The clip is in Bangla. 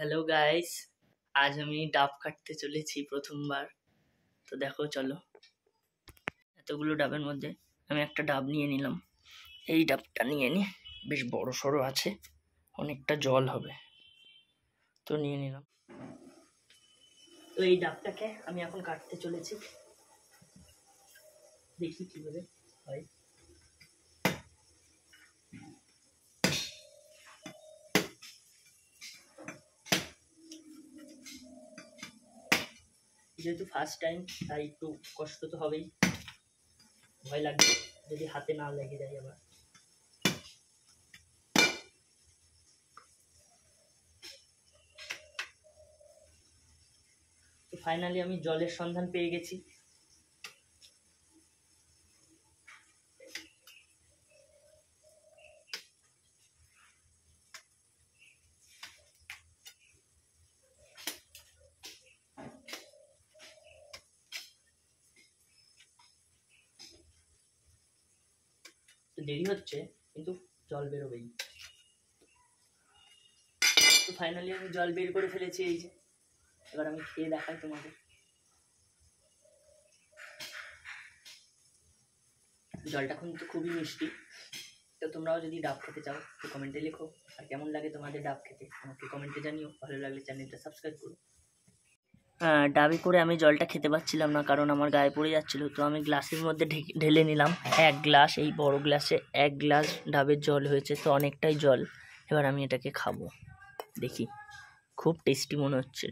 হ্যালো গাইস, আজ আমি ডাব কাটতে চলেছি প্রথমবার। তো দেখো, চলো। এতগুলো ডাবের মধ্যে আমি একটা ডাব নিয়ে নিলাম। এই ডাবটা নিয়ে নি, বেশ বড় সড়ো আছে, অনেকটা জল হবে, তো নিয়ে নিলাম। তো এই ডাবটাকে আমি এখন কাটতে চলেছি, দেখি কিভাবে হয়। যেহেতু ফার্স্ট টাইম, তাই একটু কষ্ট তো হবেই, ভয় লাগবে যদি হাতে না লেগে যায় আবার। তো ফাইনালি আমি জলের সন্ধান পেয়ে গেছি। তো দেরি হচ্ছে, কিন্তু জল বেরোবেই। তো ফাইনালি আমি জল বের করে ফেলেছি, এই যে। এবার আমি খেয়ে দেখাই তোমাদের। জলটা কিন্তু খুবই মিষ্টি। তো তোমরাও যদি ডাব খেতে চাও তো কমেন্টে লেখো, আর কেমন লাগে তোমাদের ডাব খেতে আমাকে কমেন্টে জানিও। ভালো লাগলে চ্যানেলটা সাবস্ক্রাইব করো। ডাবে করে আমি জলটা খেতে পাচ্ছিলাম না, কারণ আমার গায়ে পড়ে যাচ্ছিলো। তো আমি গ্লাসের মধ্যে ঢেলে নিলাম 1 গ্লাস। এই বড় গ্লাসে 1 গ্লাস ডাবের জল হয়েছে, তো অনেকটাই জল। এবার আমি এটাকে খাবো, দেখি। খুব টেস্টি মনে হচ্ছে।